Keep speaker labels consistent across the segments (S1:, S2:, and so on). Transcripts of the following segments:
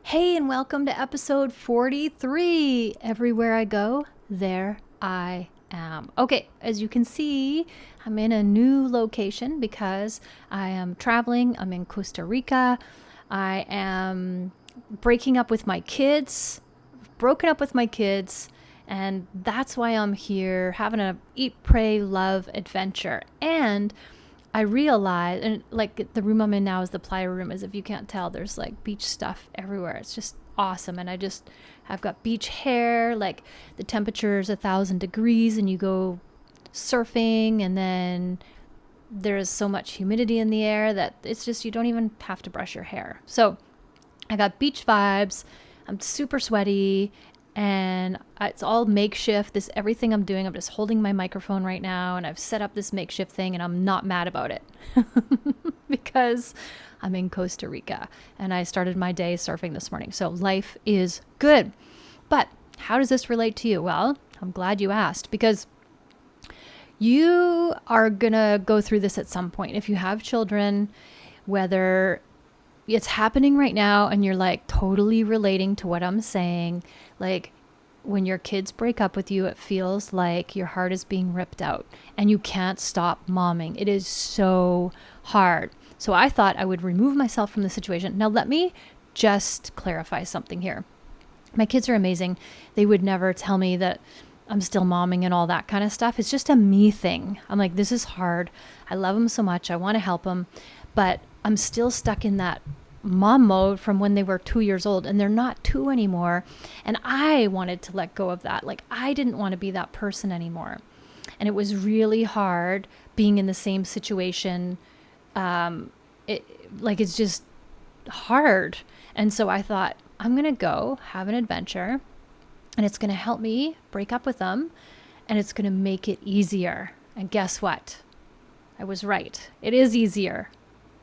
S1: Hey, and welcome to episode 43. Everywhere I go, there I am. Okay, as you can see, I'm in a new location because I am traveling. I'm in Costa Rica. I am breaking up with my kids, broken up with my kids, and that's why I'm here having a eat, pray, love adventure. And I realize, and like the room I'm in now is the playa room, as if you can't tell, there's like beach stuff everywhere. It's just awesome. And I've got beach hair, like the temperature's 1,000 degrees and you go surfing, and then there's so much humidity in the air that it's just, you don't even have to brush your hair. So I got beach vibes. I'm super sweaty and it's all makeshift. This everything I'm doing, I'm just holding my microphone right now and I've set up this makeshift thing and I'm not mad about it because I'm in Costa Rica and I started my day surfing this morning. So life is good. But how does this relate to you? Well, I'm glad you asked because you are going to go through this at some point. If you have children, whether it's happening right now and you're like totally relating to what I'm saying, like when your kids break up with you, it feels like your heart is being ripped out and you can't stop momming. It is so hard. So I thought I would remove myself from the situation. Now, let me just clarify something here. My kids are amazing. They would never tell me that I'm still momming and all that kind of stuff. It's just a me thing. I'm like, this is hard. I love them so much. I want to help them, but I'm still stuck in that mom mode from when they were 2 years old, and they're not 2 anymore. And I wanted to let go of that. Like, I didn't want to be that person anymore. And it was really hard being in the same situation. It's just hard. And so I thought, I'm going to go have an adventure and it's going to help me break up with them and it's going to make it easier. And guess what? I was right. It is easier.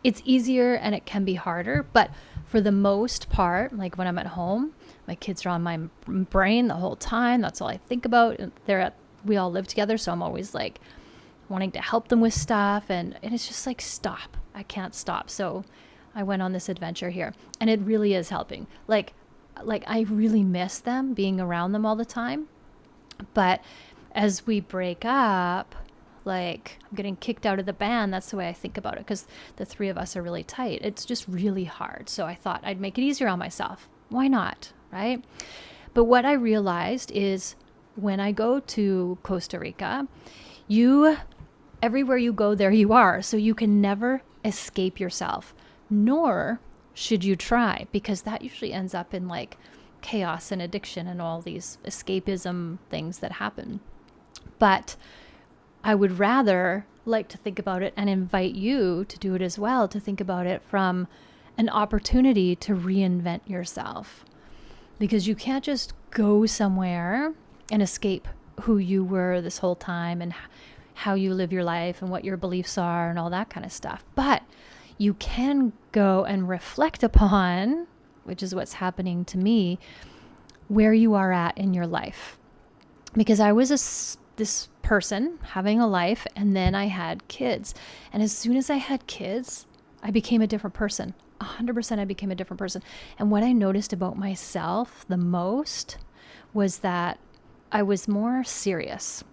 S1: It's easier and it can be harder, but for the most part, like when I'm at home, my kids are on my brain the whole time. That's all I think about. We all live together, so I'm always like wanting to help them with stuff, and it's just like, stop. I can't stop. So I went on this adventure here, and it really is helping. Like I really miss them, being around them all the time. But as we break up, like I'm getting kicked out of the band. That's the way I think about it because the 3 of us are really tight. It's just really hard. So I thought I'd make it easier on myself. Why not? Right? But what I realized is when I go to Costa Rica, everywhere you go, there you are. So you can never escape yourself, nor should you try, because that usually ends up in like chaos and addiction and all these escapism things that happen. But I would rather like to think about it and invite you to do it as well, to think about it from an opportunity to reinvent yourself. Because you can't just go somewhere and escape who you were this whole time and how you live your life and what your beliefs are and all that kind of stuff. But you can go and reflect upon, which is what's happening to me, where you are at in your life. Because I was this person having a life, and then I had kids. And as soon as I had kids, I became a different person. 100% I became a different person. And what I noticed about myself the most was that I was more serious.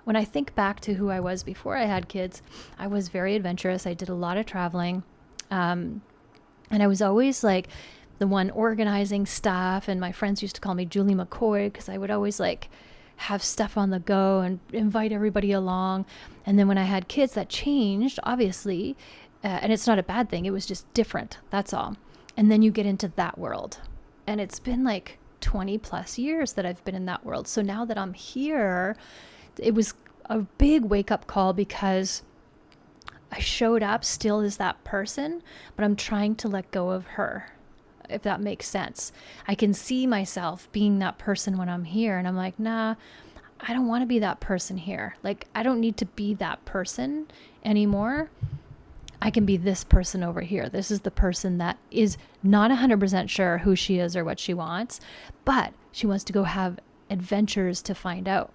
S1: When I think back to who I was before I had kids, I was very adventurous. I did a lot of traveling. And I was always like the one organizing stuff. And my friends used to call me Julie McCoy because I would always like have stuff on the go and invite everybody along. And then when I had kids, that changed, obviously. And it's not a bad thing. It was just different. That's all. And then you get into that world. And it's been like 20 plus years that I've been in that world. So now that I'm here, it was a big wake up call because I showed up still as that person, but I'm trying to let go of her, if that makes sense. I can see myself being that person when I'm here, and I'm like, nah, I don't want to be that person here. Like, I don't need to be that person anymore. I can be this person over here. This is the person that is not 100% sure who she is or what she wants, but she wants to go have adventures to find out.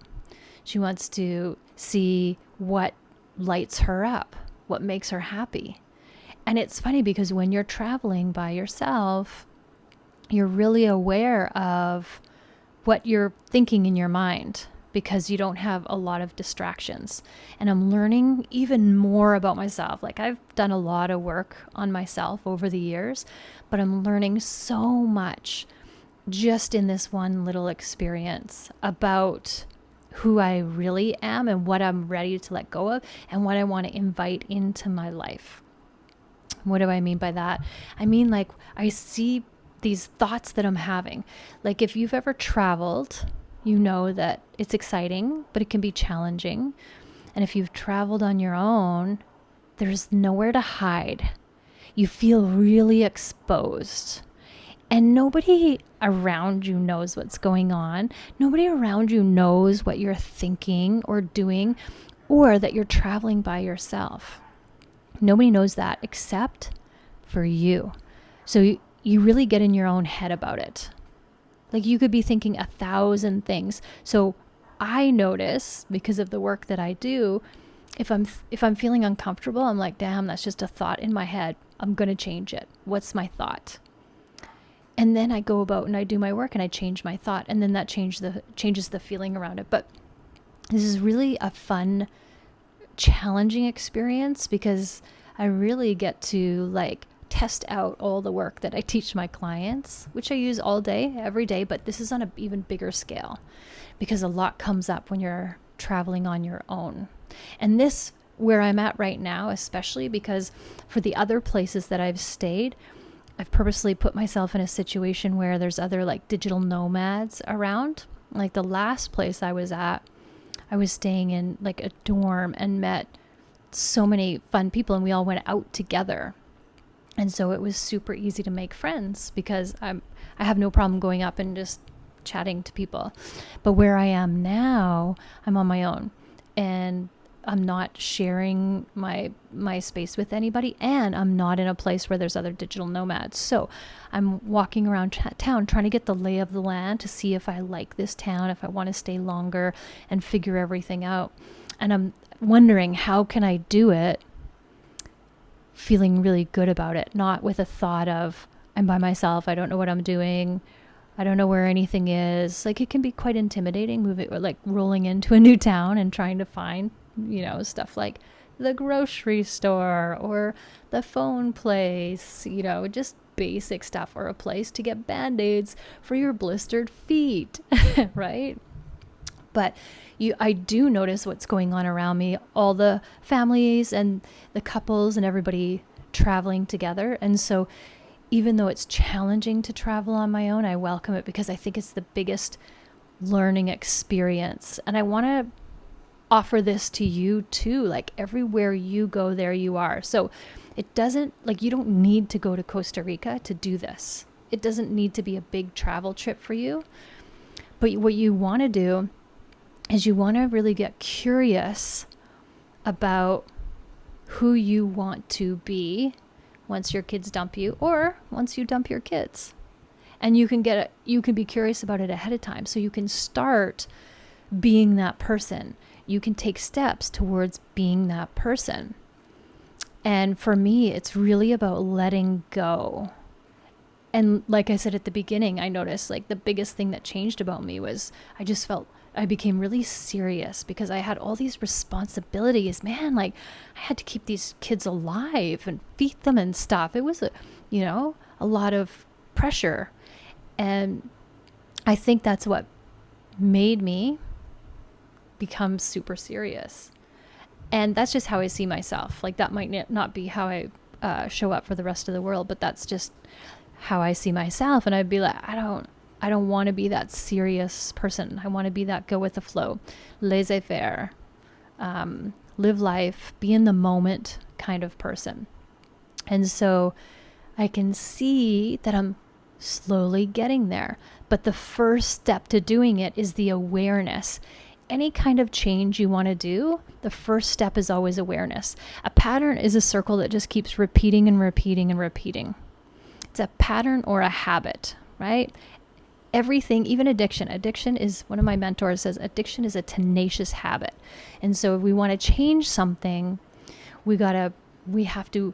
S1: She wants to see what lights her up, what makes her happy. And it's funny because when you're traveling by yourself, you're really aware of what you're thinking in your mind because you don't have a lot of distractions. And I'm learning even more about myself. Like, I've done a lot of work on myself over the years, but I'm learning so much just in this one little experience about who I really am and what I'm ready to let go of and what I want to invite into my life. What do I mean by that? I mean, like, I see these thoughts that I'm having. Like, if you've ever traveled, you know that it's exciting, but it can be challenging. And if you've traveled on your own, there's nowhere to hide. You feel really exposed. And nobody around you knows what's going on. Nobody around you knows what you're thinking or doing, or that you're traveling by yourself. Nobody knows that except for you. So you really get in your own head about it. Like, you could be thinking 1,000 things. So I notice, because of the work that I do, if I'm feeling uncomfortable, I'm like, damn, that's just a thought in my head. I'm going to change it. What's my thought? And then I go about and I do my work and I change my thought. And then that changes the feeling around it. But this is really a fun, challenging experience because I really get to like test out all the work that I teach my clients, which I use all day, every day. But this is on an even bigger scale because a lot comes up when you're traveling on your own. And this, where I'm at right now, especially because for the other places that I've stayed, I've purposely put myself in a situation where there's other like digital nomads around. Like the last place I was at, I was staying in like a dorm and met so many fun people and we all went out together. And so it was super easy to make friends because I have no problem going up and just chatting to people. But where I am now, I'm on my own and I'm not sharing my space with anybody, and I'm not in a place where there's other digital nomads. So I'm walking around town trying to get the lay of the land to see if I like this town, if I want to stay longer and figure everything out. And I'm wondering, how can I do it feeling really good about it, not with a thought of I'm by myself, I don't know what I'm doing, I don't know where anything is. Like, it can be quite intimidating moving or like rolling into a new town and trying to find, stuff like the grocery store or the phone place, just basic stuff, or a place to get Band-Aids for your blistered feet, right? But I do notice what's going on around me, all the families and the couples and everybody traveling together. And so even though it's challenging to travel on my own, I welcome it because I think it's the biggest learning experience. And I want to offer this to you too. Like, everywhere you go, there you are. So it doesn't, like, you don't need to go to Costa Rica to do this. It doesn't need to be a big travel trip for you. But what you want to do is you want to really get curious about who you want to be once your kids dump you, or once you dump your kids. And you can be curious about it ahead of time, so you can start being that person. You can take steps towards being that person. And for me, it's really about letting go. And like I said at the beginning, I noticed like the biggest thing that changed about me was I became really serious because I had all these responsibilities. Man, like, I had to keep these kids alive and feed them and stuff. It was a lot of pressure. And I think that's what made me become super serious. And that's just how I see myself. Like, that might not be how I show up for the rest of the world, but that's just how I see myself. And I'd be like, I don't want to be that serious person. I want to be that go with the flow, laissez-faire, live life, be in the moment kind of person. And so I can see that I'm slowly getting there. But the first step to doing it is the awareness. Any kind of change you want to do, the first step is always awareness. A pattern is a circle that just keeps repeating and repeating and repeating. It's a pattern or a habit, right? Everything, even addiction. Addiction is, one of my mentors says, addiction is a tenacious habit. And so if we want to change something, we have to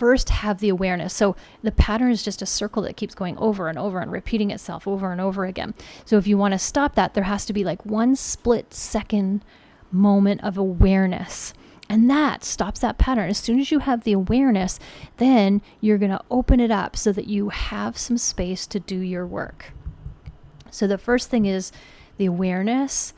S1: first have the awareness. So the pattern is just a circle that keeps going over and over and repeating itself over and over again. So if you want to stop that, there has to be like one split second moment of awareness. And that stops that pattern. As soon as you have the awareness, then you're going to open it up so that you have some space to do your work. So the first thing is the awareness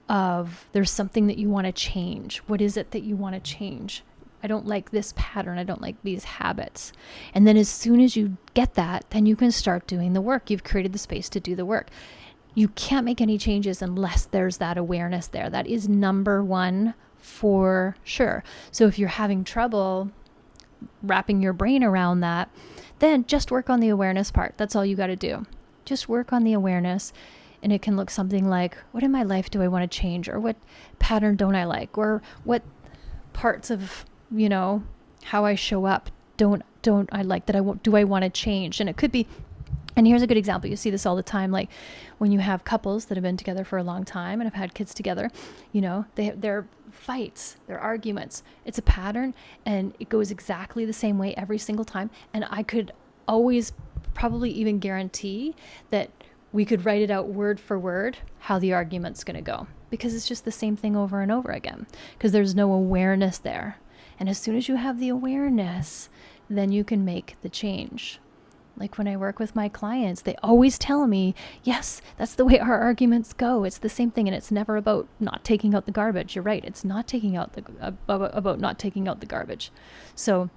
S1: of there's something that you want to change. What is it that you want to change? I don't like this pattern. I don't like these habits. And then as soon as you get that, then you can start doing the work. You've created the space to do the work. You can't make any changes unless there's that awareness there. That is number one for sure. So if you're having trouble wrapping your brain around that, then just work on the awareness part. That's all you got to do. Just work on the awareness. And it can look something like, what in my life do I want to change? Or what pattern don't I like? Or what parts of, how I show up don't I like that do I want to change? And it could be, and here's a good example. You see this all the time. Like when you have couples that have been together for a long time and have had kids together, their fights, their arguments, it's a pattern and it goes exactly the same way every single time. And I could always probably even guarantee that we could write it out word for word how the argument's going to go, because it's just the same thing over and over again, because there's no awareness there. And as soon as you have the awareness, then you can make the change. Like when I work with my clients, they always tell me, yes, that's the way our arguments go. It's the same thing. And it's never about not taking out the garbage. You're right. It's not taking out about not taking out the garbage. So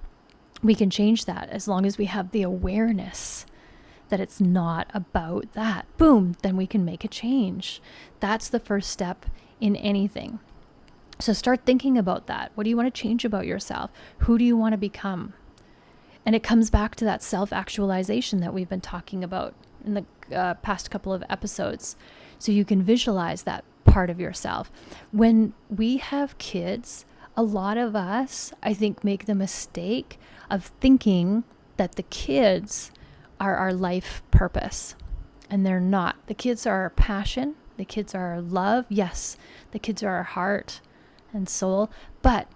S1: we can change that as long as we have the awareness that it's not about that. Boom, then we can make a change. That's the first step in anything. So start thinking about that. What do you want to change about yourself? Who do you want to become? And it comes back to that self-actualization that we've been talking about in the past couple of episodes. So you can visualize that part of yourself. When we have kids, a lot of us, I think, make the mistake of thinking that the kids are our life purpose. And they're not. The kids are our passion. The kids are our love. Yes, the kids are our heart and soul. But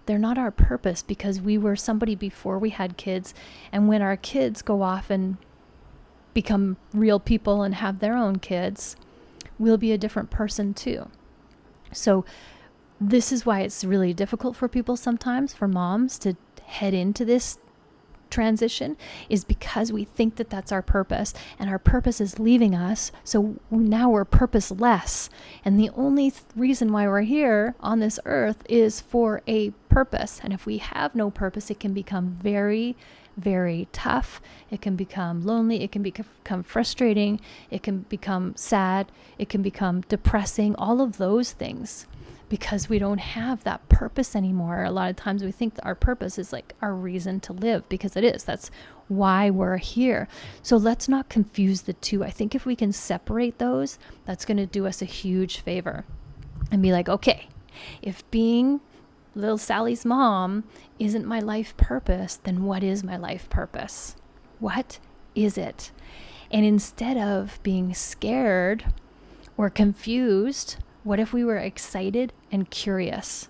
S1: they're not our purpose, because we were somebody before we had kids. And when our kids go off and become real people and have their own kids, we'll be a different person too. So this is why it's really difficult for people sometimes, for moms, to head into this transition, is because we think that that's our purpose, and our purpose is leaving us. So now we're purposeless. And the only reason why we're here on this earth is for a purpose. And if we have no purpose, it can become very, very tough. It can become lonely. It can become frustrating. It can become sad. It can become depressing, all of those things, because we don't have that purpose anymore. A lot of times we think that our purpose is like our reason to live, because it is. That's why we're here. So let's not confuse the two. I think if we can separate those, that's going to do us a huge favor, and be like, okay, if being little Sally's mom isn't my life purpose, then what is my life purpose? What is it? And instead of being scared or confused, what if we were excited and curious?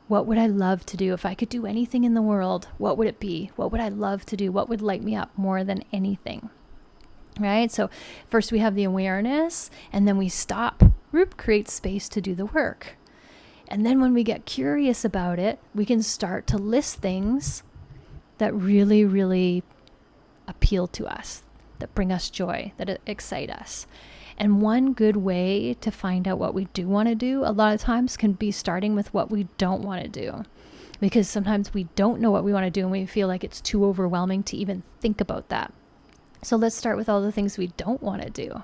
S1: What would I love to do? If I could do anything in the world, what would it be? What would I love to do? What would light me up more than anything? Right? So first we have the awareness, and then we stop, create space to do the work. And then when we get curious about it, we can start to list things that really, really appeal to us, that bring us joy, that excite us. And one good way to find out what we do want to do, a lot of times, can be starting with what we don't want to do. Because sometimes we don't know what we want to do, and we feel like it's too overwhelming to even think about that. So let's start with all the things we don't want to do,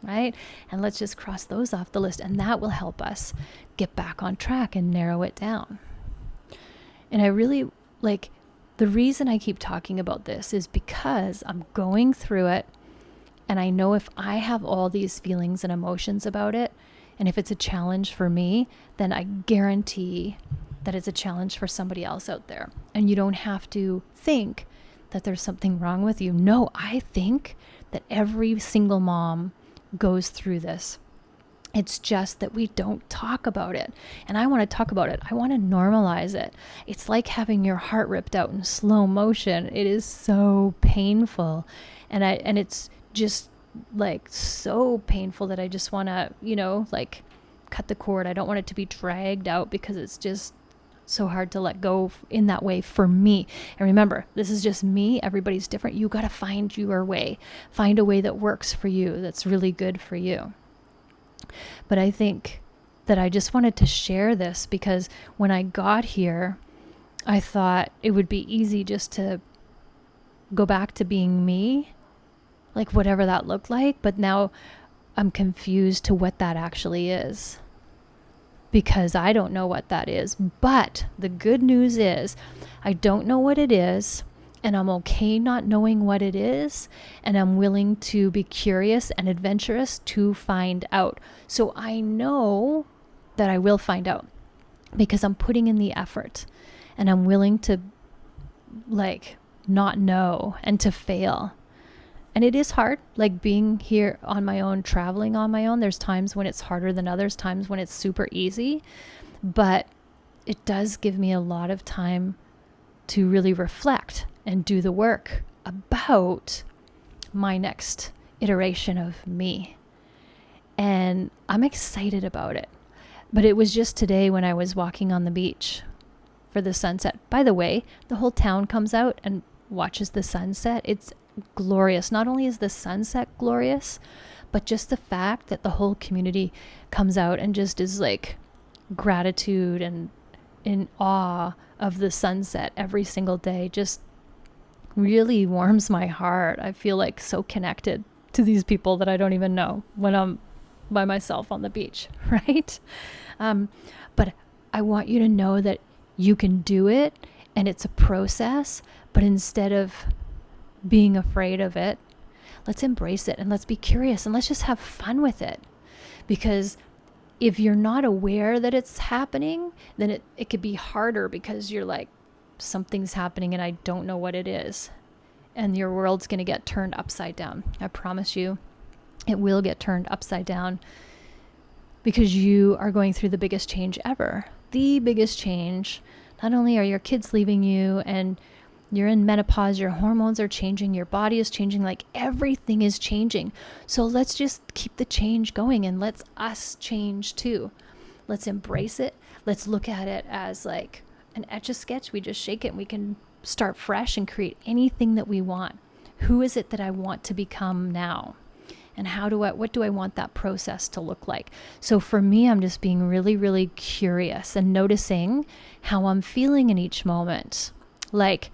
S1: right? And let's just cross those off the list, and that will help us get back on track and narrow it down. And I really the reason I keep talking about this is because I'm going through it. And I know if I have all these feelings and emotions about it, and if it's a challenge for me, then I guarantee that it's a challenge for somebody else out there. And you don't have to think that there's something wrong with you. No, I think that every single mom goes through this. It's just that we don't talk about it. And I want to talk about it. I want to normalize it. It's like having your heart ripped out in slow motion. It is so painful. And it's just like so painful that I just want to, like cut the cord. I don't want it to be dragged out because it's just so hard to let go in that way for me. And remember, this is just me. Everybody's different. You got to find your way. Find a way that works for you, that's really good for you. But I think that I just wanted to share this because when I got here, I thought it would be easy just to go back to being me, like whatever that looked like. But now I'm confused to what that actually is because I don't know what that is. But the good news is I don't know what it is. And I'm okay not knowing what it is, and I'm willing to be curious and adventurous to find out. So I know that I will find out because I'm putting in the effort, and I'm willing to like not know and to fail. And it is hard, like being here on my own, traveling on my own. There's times when it's harder than others, times when it's super easy, but it does give me a lot of time to really reflect and do the work about my next iteration of me. And I'm excited about it. But it was just today when I was walking on the beach for the sunset. By the way, the whole town comes out and watches the sunset. It's glorious. Not only is the sunset glorious, but just the fact that the whole community comes out and just is like gratitude and in awe of the sunset every single day just really warms my heart. I feel like so connected to these people that I don't even know when I'm by myself on the beach, right? But I want you to know that you can do it and it's a process, but instead of being afraid of it, let's embrace it and let's be curious and let's just have fun with it. Because if you're not aware that it's happening, then it could be harder because you're like, something's happening and I don't know what it is. And your world's going to get turned upside down. I promise you, it will get turned upside down because you are going through the biggest change ever. The biggest change. Not only are your kids leaving you and you're in menopause, your hormones are changing, your body is changing, like everything is changing. So let's just keep the change going and let's us change too. Let's embrace it. Let's look at it as like an Etch-a-Sketch. We just shake it and we can start fresh and create anything that we want. Who is it that I want to become now? And what do I want that process to look like? So for me, I'm just being really, really curious and noticing how I'm feeling in each moment. Like,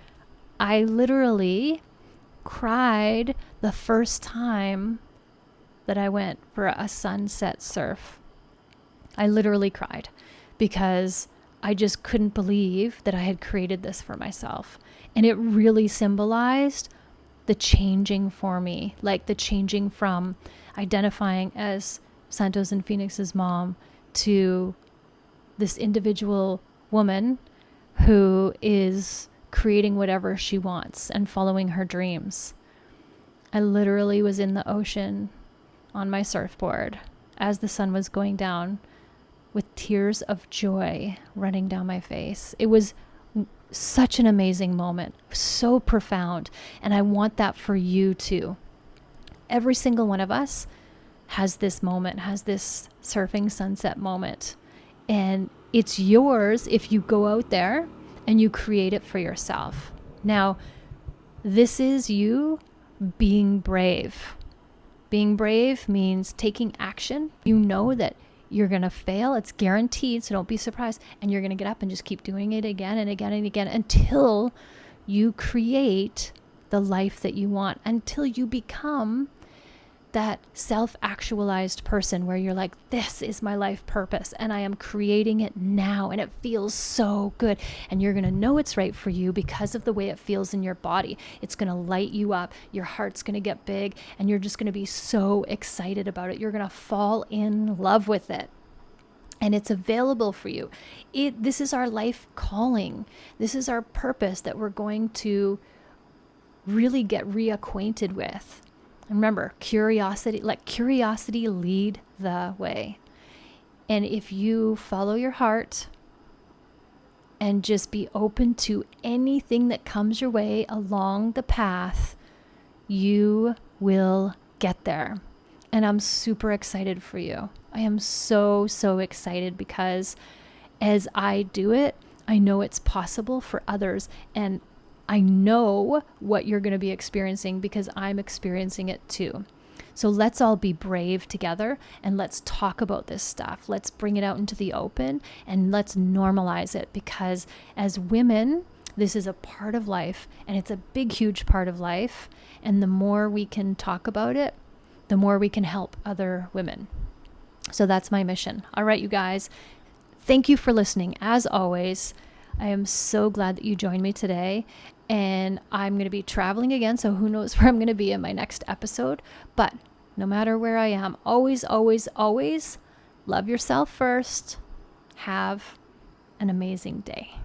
S1: I literally cried the first time that I went for a sunset surf. I literally cried because I just couldn't believe that I had created this for myself. And it really symbolized the changing for me, like the changing from identifying as Santos and Phoenix's mom to this individual woman who is creating whatever she wants and following her dreams. I literally was in the ocean on my surfboard as the sun was going down with tears of joy running down my face. It was such an amazing moment, so profound. And I want that for you too. Every single one of us has this moment, has this surfing sunset moment. And it's yours if you go out there and you create it for yourself. Now, this is you being brave. Being brave means taking action. You know that you're going to fail. It's guaranteed, so don't be surprised. And you're going to get up and just keep doing it again and again and again until you create the life that you want, until you become that self-actualized person where you're like, this is my life purpose and I am creating it now and it feels so good. And you're going to know it's right for you because of the way it feels in your body. It's going to light you up. Your heart's going to get big and you're just going to be so excited about it. You're going to fall in love with it. And it's available for you. This is our life calling. This is our purpose that we're going to really get reacquainted with. And remember, curiosity, let curiosity lead the way. And if you follow your heart and just be open to anything that comes your way along the path, you will get there. And I'm super excited for you. I am so, so excited because as I do it, I know it's possible for others. And I know what you're going to be experiencing because I'm experiencing it too. So let's all be brave together and let's talk about this stuff. Let's bring it out into the open and let's normalize it, because as women, this is a part of life and it's a big, huge part of life. And the more we can talk about it, the more we can help other women. So that's my mission. All right, you guys, thank you for listening. As always, I am so glad that you joined me today. And I'm going to be traveling again, so who knows where I'm going to be in my next episode. But no matter where I am, always, always, always love yourself first. Have an amazing day.